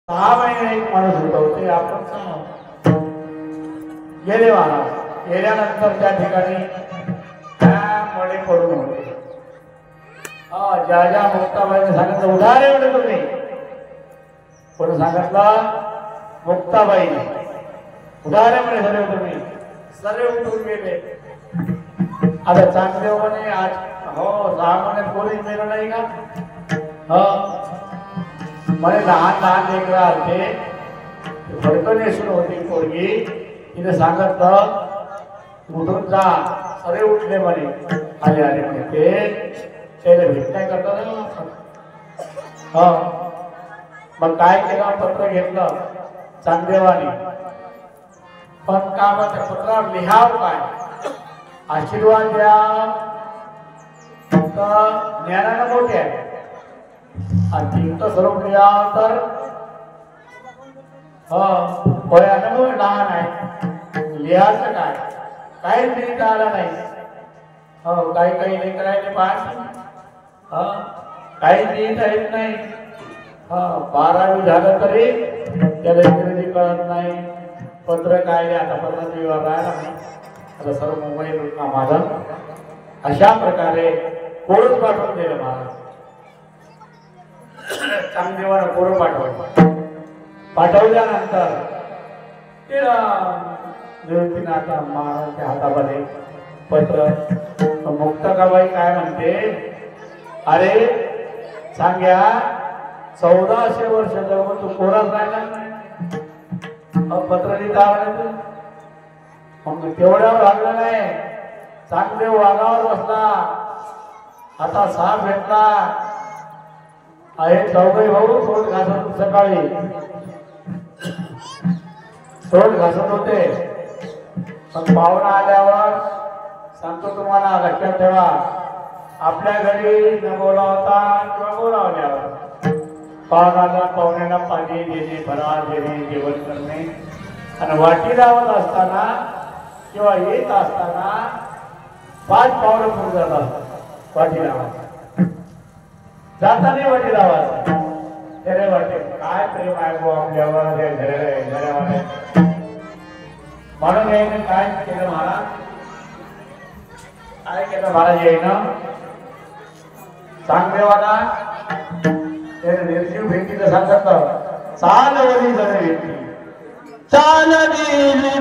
6 महिने एक माणूस होतो ते आपण गेले महाराज गेल्यानंतर त्या ठिकाणी मळे पडून होते. ज्या ज्या मुक्ताबाईने सांगितलं उधारे एवढे तुम्ही कोण सांगितलं मुक्ताबाईने उधारे म्हणे सर्व तुम्ही सर्व उठून गेले. आता चांगले म्हणे आज हो 6 महिन्यात कोणी मेलं नाही का? म्हणे लहान लहान लेकरं आलते फडकं नेसून होती पोरगी तिने सांगितलं उठून जा सरे उठले म्हणे आले आले म्हणे ते त्याला भेट नाही करतात. मग काय केलं पत्र घेतलं चांगदेवानी पण का मग त्या पत्रावर लिहाव काय आशीर्वाद द्या ज्ञानानं मोठे आहे आणि तीर्थ स्वरूप लिहा तर वयानं लहान आहे लिहायचं काय काहीच लिहिता आलं नाही. काही काही लेकरायले पाहत काहीच लिहिता येत नाही. 12वी झालं तरी त्याला इंग्रजी कळत नाही. पत्र काय आता पत्र व्यवहार राहिला नाही आता सर्व मोबाईल माझा अशा प्रकारे कोडच पाठवून दिलं महाराज. चांगदेवानं कोड पाठवल्यानंतर आता महाराजच्या हातामध्ये पत्र. मुक्ताबाई काय म्हणते अरे सांग्या 1400 वर्ष जवळ तू कोराच राहिला पत्र लिहिता आलं मग तेवढ्यावर लागलं नाही. चांगदेव वाघावर बसला आता साप भेटला आहे. चौघही भाऊ तोंड घासत सकाळी तोंड घासत होते. पण पाहुणा आल्यावर सांगतो तुम्हाला लक्षात ठेवा आपल्या घरी न बोलावता किंवा बोलावल्यावर पाहुण्याला पाणी देणे फराळ देणे जेवण करणे आणि वाटी लावत असताना किंवा येत असताना 5 पावलं पुढे जात असतात वाटी लावायचं जाताना वाटी लावायचं. त्याने वाटे काय प्रेम आहे गो आपल्यावर घरावाले म्हणून यायनं काय केलं महाराज काय केलं महाराज यायनं चांगदेवाला त्याने निर्जीव भेटीला सांगितलं चालवली जण भेटली चालली